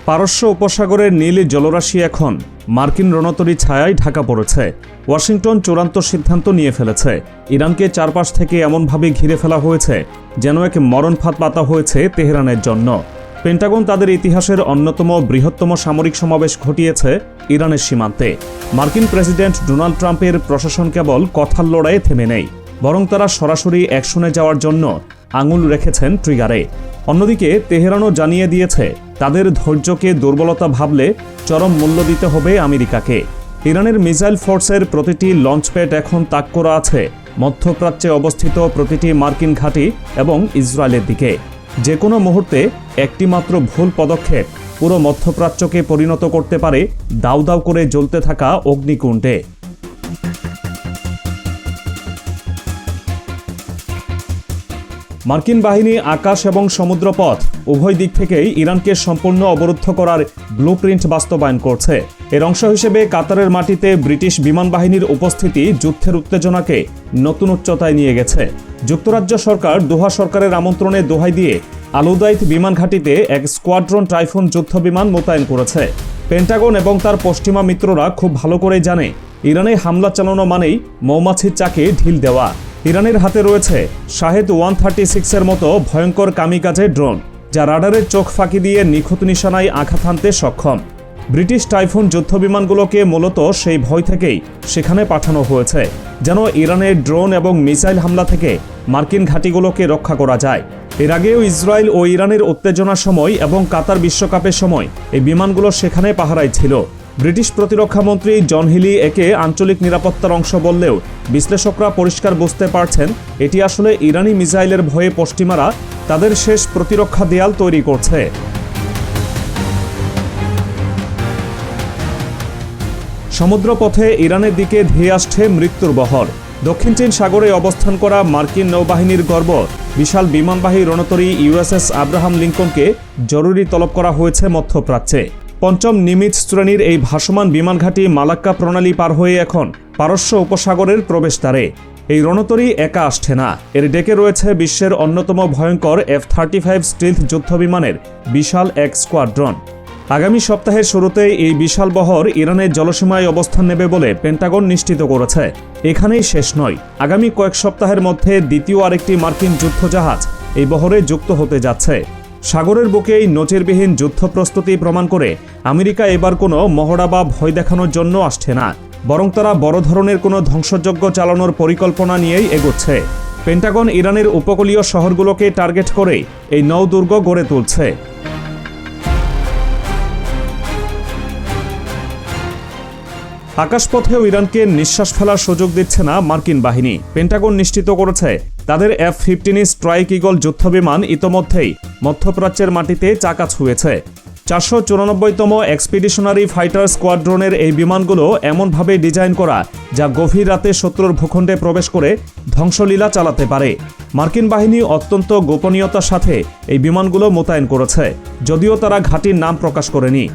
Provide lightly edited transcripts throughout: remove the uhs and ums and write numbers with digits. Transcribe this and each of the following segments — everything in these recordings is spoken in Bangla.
পারস্য উপসাগরের নীল জলরাশি এখন মার্কিন রণতরী ছায়ায় ঢাকা পড়েছে। ওয়াশিংটন চূড়ান্ত সিদ্ধান্ত নিয়ে ফেলেছে। ইরানকে চারপাশ থেকে এমনভাবে ঘিরে ফেলা হয়েছে যেন এক মরণফাঁদ পাতা হয়েছে তেহরানের জন্য। পেন্টাগন তাদের ইতিহাসের অন্যতম বৃহত্তম সামরিক সমাবেশ ঘটিয়েছে ইরানের সীমান্তে। মার্কিন প্রেসিডেন্ট ডোনাল্ড ট্রাম্পের প্রশাসন কেবল কথার লড়াইয়ে থেমে নেই, বরং তারা সরাসরি অ্যাকশনে যাওয়ার জন্য আঙুল রেখেছেন ট্রিগারে। অন্যদিকে তেহরানও জানিয়ে দিয়েছে তাদের ধৈর্যকে দুর্বলতা ভাবলে চরম মূল্য দিতে হবে আমেরিকাকে। ইরানের মিসাইল ফোর্সের প্রতিটি লঞ্চপ্যাড এখন তাক করা আছে মধ্যপ্রাচ্যে অবস্থিত প্রতিটি মার্কিন ঘাঁটি এবং ইসরায়েলের দিকে। যে কোনো মুহূর্তে একটি মাত্র ভুল পদক্ষেপ পুরো মধ্যপ্রাচ্যকে পরিণত করতে পারে দাউ দাউ করে জ্বলতে থাকা অগ্নিকুণ্ডে। মার্কিন বাহিনী আকাশ এবং সমুদ্রপথ উভয় দিক থেকেই ইরানকে সম্পূর্ণ অবরুদ্ধ করার ব্লুপ্রিন্ট বাস্তবায়ন করছে। এর অংশ হিসেবে কাতারের মাটিতে ব্রিটিশ বিমান বাহিনীর উপস্থিতি যুদ্ধের উত্তেজনাকে নতুন উচ্চতায় নিয়ে গেছে। যুক্তরাজ্য সরকার দোহা সরকারের আমন্ত্রণে দোহাই দিয়ে আলুদাইত বিমান ঘাঁটিতে এক স্কোয়াড্রন টাইফুন যুদ্ধ বিমান মোতায়েন করেছে। পেন্টাগন এবং তার পশ্চিমা মিত্ররা খুব ভালো করে জানে ইরানে হামলা চালানো মানেই মৌমাছির চাকে ঢিল দেওয়া। ইরানের হাতে রয়েছে শাহেদ 136-এর মতো ভয়ঙ্কর কামিকাজে ড্রোন, যা রাডারের চোখ ফাঁকি দিয়ে নিখুঁত নিশানায় আঘাত হানতে সক্ষম। ব্রিটিশ টাইফুন যুদ্ধবিমানগুলোকে মূলত সেই ভয় থেকেই সেখানে পাঠানো হয়েছে, যেন ইরানের ড্রোন এবং মিসাইল হামলা থেকে মার্কিন ঘাঁটিগুলোকে রক্ষা করা যায়। এর আগেও ইসরায়েল ও ইরানের উত্তেজনার সময় এবং কাতার বিশ্বকাপের সময় এই বিমানগুলো সেখানে পাহারায় ছিল। ব্রিটিশ প্রতিরক্ষামন্ত্রী জন হিলি একে আঞ্চলিক নিরাপত্তার অংশ বললেও বিশ্লেষকরা পরিষ্কার বুঝতে পারছেন এটি আসলে ইরানি মিসাইলের ভয়ে পশ্চিমারা তাদের শেষ প্রতিরক্ষা দেয়াল তৈরি করছে। সমুদ্রপথে ইরানের দিকে ধেয়ে আসছে মৃত্যুর বহর। দক্ষিণ চীন সাগরে অবস্থান করা মার্কিন নৌবাহিনীর গর্ব বিশাল বিমানবাহী রণতরী ইউএসএস আব্রাহাম লিঙ্কনকে জরুরি তলব করা হয়েছে মধ্যপ্রাচ্যে। পঞ্চম নিমিৎজ শ্রেণীর এই ভাসমান বিমান ঘাঁটি মালাক্কা প্রণালী পার হয়ে এখন পারস্য উপসাগরের প্রবেশদ্বারে। এই রণতরী একা আসছে না, এর ডেকে রয়েছে বিশ্বের অন্যতম ভয়ঙ্কর F-35 স্টিলথ যুদ্ধবিমানের বিশাল এক স্কোয়াড্রন। আগামী সপ্তাহের শুরুতেই এই বিশাল বহর ইরানের জলসীমায় অবস্থান নেবে বলে পেন্টাগন নিশ্চিত করেছে। এখানেই শেষ নয়, আগামী কয়েক সপ্তাহের মধ্যে দ্বিতীয় আরেকটি মার্কিন যুদ্ধজাহাজ এই বহরে যুক্ত হতে যাচ্ছে। সাগরের বুকেই নজিরবিহীন যুদ্ধ প্রস্তুতি প্রমাণ করে আমেরিকা এবার কোনো মহড়া বা ভয় দেখানোর জন্য আসছে না, বরং তারা বড় ধরনের কোনো ধ্বংসযজ্ঞ চালানোর পরিকল্পনা নিয়েই এগোচ্ছে। পেন্টাগন ইরানের উপকূলীয় শহরগুলোকে টার্গেট করে এই নৌদুর্গ গড়ে তুলছে। আকাশপথেও ইরানকে নিঃশ্বাস ফেলার সুযোগ দিচ্ছে না মার্কিন বাহিনী। পেন্টাগন নিশ্চিত করেছে তাদের F-15 স্ট্রাইক ঈগল যুদ্ধবিমান ইতোমধ্যেই মধ্যপ্রাচ্যের মাটিতে চাকা ছুঁয়েছে। 494তম এক্সপিডিশনারি ফাইটার স্কোয়াড্রনের এই বিমানগুলো এমনভাবে ডিজাইন করা যা গভীর রাতে শত্রুর ভূখণ্ডে প্রবেশ করে ধ্বংসলীলা চালাতে পারে। মার্কিন বাহিনী অত্যন্ত গোপনীয়তার সাথে এই বিমানগুলো মোতায়েন করেছে, যদিও তারা ঘাঁটির নাম প্রকাশ করেনি।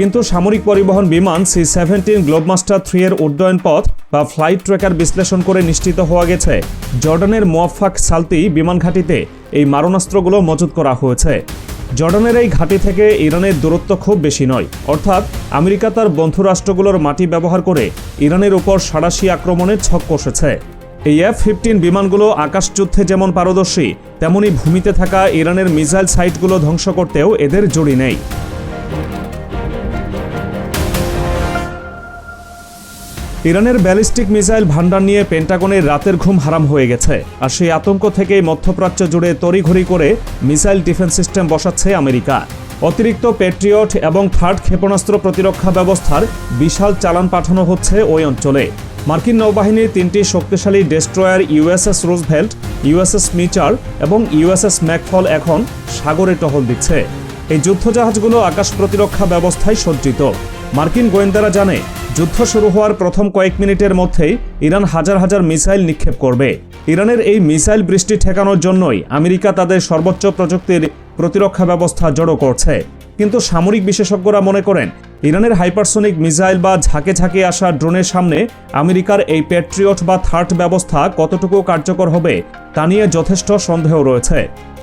কিন্তু সামরিক পরিবহন বিমান C-17 গ্লোবমাস্টার 3 এর উড্ডয়ন পথ বা ফ্লাইট ট্র্যাকার বিশ্লেষণ করে নিশ্চিত হওয়া গেছে জর্ডানের মুয়াফফাক সালতি বিমান ঘাঁটিতে এই মারণাস্ত্রগুলো মজুত করা হয়েছে। জর্ডানের এই ঘাঁটি থেকে ইরানের দূরত্ব খুব বেশি নয়, অর্থাৎ আমেরিকা তার বন্ধু রাষ্ট্রগুলোর মাটি ব্যবহার করে ইরানের উপর সাঁড়াশি আক্রমণের ছক কষেছে। এই F-15 বিমানগুলো আকাশযুদ্ধে যেমন পারদর্শী, তেমনি ভূমিতে থাকা ইরানের মিসাইল সাইটগুলো ধ্বংস করতেও এদের জড়ি নেই। ইরানের ব্যালিস্টিক মিসাইল ভান্ডার নিয়ে পেন্টাগনের রাতের ঘুম হারাম হয়ে গেছে, আর সেই আতঙ্ক থেকেই মধ্যপ্রাচ্য জুড়ে তড়িঘড়ি করে মিসাইল ডিফেন্স সিস্টেম বসাচ্ছে আমেরিকা। অতিরিক্ত প্যাট্রিয়ট এবং থার্ড ক্ষেপণাস্ত্র প্রতিরক্ষা ব্যবস্থার বিশাল চালান পাঠানো হচ্ছে ওই অঞ্চলে। মার্কিন নৌবাহিনীর 3টি শক্তিশালী ডেস্ট্রয়ার USS রুজভেল্ট, USS মিচার এবং USS ম্যাকফল এখন সাগরে টহল দিচ্ছে। এই যুদ্ধজাহাজগুলো আকাশ প্রতিরক্ষা ব্যবস্থায় সজ্জিত। মার্কিন গোয়েন্দারা জানে যুদ্ধ শুরু হওয়ার প্রথম কয়েক মিনিটের মধ্যেই ইরান হাজার হাজার মিসাইল নিক্ষেপ করবে। ইরানের এই মিসাইল বৃষ্টি ঠেকানোর জন্যই আমেরিকা তাদের সর্বোচ্চ প্রযুক্তির প্রতিরক্ষা ব্যবস্থা জড়ো করছে। কিন্তু সামরিক বিশেষজ্ঞরা মনে করেন ইরানের হাইপারসোনিক মিসাইল বা ঝাঁকে ঝাঁকে আসা ড্রোনের সামনে আমেরিকার এই প্যাট্রিয়ট বা থার্ড ব্যবস্থা কতটুকু কার্যকর হবে তা নিয়ে যথেষ্ট সন্দেহ রয়েছে।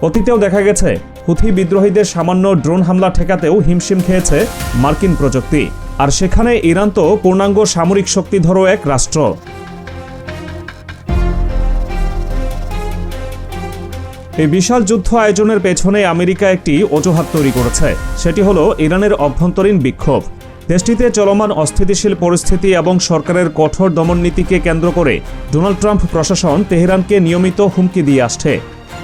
অতীতেও দেখা গেছে হুথি বিদ্রোহীদের সামান্য ড্রোন হামলা ঠেকাতেও হিমশিম খেয়েছে মার্কিন প্রযুক্তি। আর সেখানে ইরান তো পূর্ণাঙ্গ সামরিক শক্তিধর এক রাষ্ট্র। এই বিশাল যুদ্ধ আয়োজনের পেছনে আমেরিকা একটি অজুহাত তৈরি করেছে, সেটি হলো ইরানের অভ্যন্তরীণ বিক্ষোভ। দেশটিতে চলমান অস্থিতিশীল পরিস্থিতি এবং সরকারের কঠোর দমননীতিকে কেন্দ্র করে ডোনাল্ড ট্রাম্প প্রশাসন তেহরানকে নিয়মিত হুমকি দিয়ে আসছে।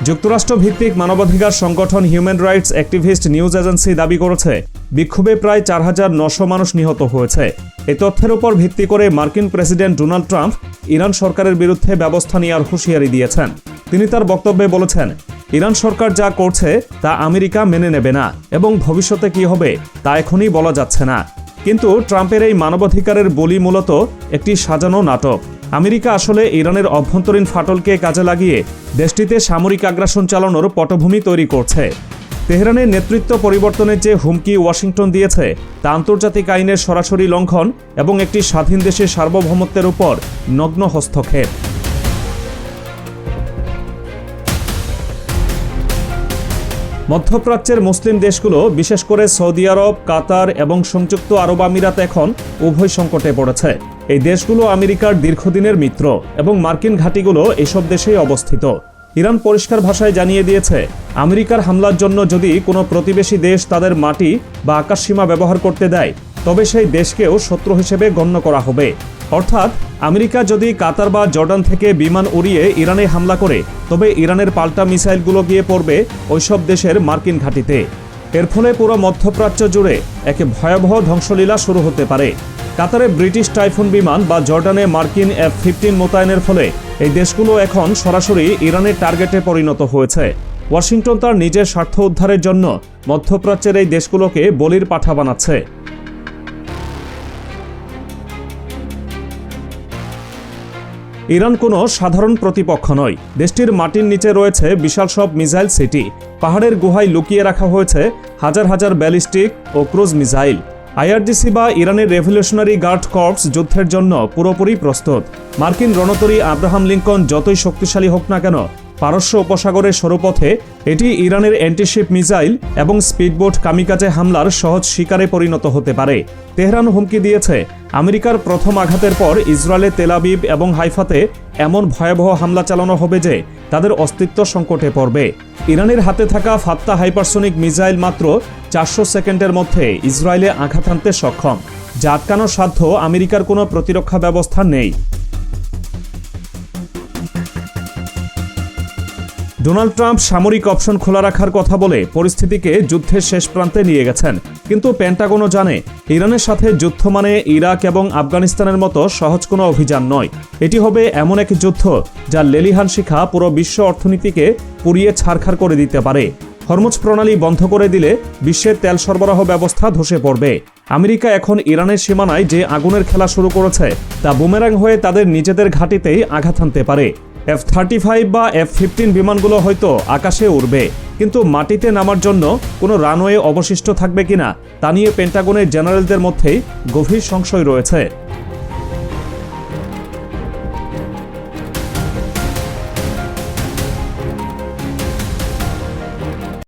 যুক্তরাষ্ট্র ভিত্তিক মানবাধিকার সংগঠন human rights activist news agency দাবি করেছে বিক্ষোভে প্রায় ৪,৯০০ মানুষ নিহত হয়েছে। এই তথ্যের উপর ভিত্তি করে মার্কিন প্রেসিডেন্ট ডোনাল্ড ট্রাম্প ইরান সরকারের বিরুদ্ধে ব্যবস্থা নেওয়ার হুঁশিয়ারি দিয়েছেন। তিনি তার বক্তব্যে বলেছেন, ইরান সরকার যা করছে তা আমেরিকা মেনে নেবে না এবং ভবিষ্যতে কি হবে তা এখনই বলা যাচ্ছে না। কিন্তু ট্রাম্পের এই মানবাধিকারের বলি মূলত একটি সাজানো নাটক। আমেরিকা আসলে ইরানের অভ্যন্তরীণ ফাটলকে কাজে লাগিয়ে দেশটিতে সামরিক আগ্রাসন চালানোর পটভূমি তৈরি করছে। তেহরানের নেতৃত্ব পরিবর্তনের যে হুমকি ওয়াশিংটন দিয়েছে তা আন্তর্জাতিক আইনের সরাসরি লঙ্ঘন এবং একটি স্বাধীন দেশের সার্বভৌমত্বের উপর নগ্ন হস্তক্ষেপ। মধ্যপ্রাচ্যের মুসলিম দেশগুলো, বিশেষ করে সৌদি আরব, কাতার এবং সংযুক্ত আরব আমিরাত এখন উভয় সংকটে পড়েছে। এই দেশগুলো আমেরিকার দীর্ঘদিনের মিত্র এবং মার্কিন ঘাঁটিগুলো এসব দেশেই অবস্থিত। ইরান পরিষ্কার ভাষায় জানিয়ে দিয়েছে, আমেরিকার হামলার জন্য যদি কোনো প্রতিবেশী দেশ তাদের মাটি বা আকাশসীমা ব্যবহার করতে দেয় তবে সেই দেশকেও শত্রু হিসেবে গণ্য করা হবে। অর্থাৎ আমেরিকা যদি কাতার বা জর্ডান থেকে বিমান উড়িয়ে ইরানে হামলা করে তবে ইরানের পাল্টা মিসাইলগুলো গিয়ে পড়বে ওইসব দেশের মার্কিন ঘাঁটিতে। এর ফলে পুরো মধ্যপ্রাচ্য জুড়ে এক ভয়াবহ ধ্বংসলীলা শুরু হতে পারে। কাতারে ব্রিটিশ টাইফুন বিমান বা জর্ডানে মার্কিন F-15 মোতায়েনের ফলে এই দেশগুলো এখন সরাসরি ইরানের টার্গেটে পরিণত হয়েছে। ওয়াশিংটন তার নিজের স্বার্থ উদ্ধারের জন্য মধ্যপ্রাচ্যের এই দেশগুলোকে বলির পাঠা বানাচ্ছে। ইরান কোনো সাধারণ প্রতিপক্ষ নয়। দেশটির মাটির নিচে রয়েছে বিশাল সব মিসাইল সিটি। পাহাড়ের গুহায় লুকিয়ে রাখা হয়েছে হাজার হাজার ব্যালিস্টিক ও ক্রুজ মিসাইল। IRGC বা ইরানের রেভলিউশনারি গার্ড কর্পস যুদ্ধের জন্য পুরোপুরি প্রস্তুত। মার্কিন রণতরী আব্রাহাম লিঙ্কন যতই শক্তিশালী হোক না কেন, পারস্য উপসাগরের সরুপথে এটি ইরানের অ্যান্টিশিপ মিসাইল এবং স্পিডবোট কামিকাজে হামলার সহজ শিকারে পরিণত হতে পারে। তেহরান হুমকি দিয়েছে, আমেরিকার প্রথম আঘাতের পর ইসরায়েলে তেল আবিব এবং হাইফাতে এমন ভয়াবহ হামলা চালানো হবে যে তাদের অস্তিত্ব সংকটে পড়বে। ইরানের হাতে থাকা ফাত্তা হাইপারসোনিক মিসাইল মাত্র 400 সেকেন্ডের মধ্যে ইসরায়েলে আঘাত হানতে সক্ষম, যা আটকানোর সাধ্য আমেরিকার কোনো প্রতিরক্ষা ব্যবস্থা নেই। ডোনাল্ড ট্রাম্প সামরিক অপশন খোলা রাখার কথা বলে পরিস্থিতিকে যুদ্ধের শেষ প্রান্তে নিয়ে গেছেন, কিন্তু পেন্টাগনও জানে ইরানের সাথে যুদ্ধ মানে ইরাক এবং আফগানিস্তানের মতো সহজ কোনো অভিযান নয়। এটি হবে এমন এক যুদ্ধ যা লেলিহান শিখা পুরো বিশ্ব অর্থনীতিকে পুড়িয়ে ছারখার করে দিতে পারে। হরমুজ প্রণালী বন্ধ করে দিলে বিশ্বের তেল সরবরাহ ব্যবস্থা ধসে পড়বে। আমেরিকা এখন ইরানের সীমানায় যে আগুনের খেলা শুরু করেছে তা বুমেরাং হয়ে তাদের নিজেদের ঘাঁটিতেই আঘাত হানতে পারে। F-35 বা F-15 বিমানগুলো হয়তো আকাশে উড়বে, কিন্তু মাটিতে নামার জন্য কোনো রানওয়ে অবশিষ্ট থাকবে কিনা তা নিয়ে পেন্টাগনের জেনারেলদের মধ্যেই গভীর সংশয় রয়েছে।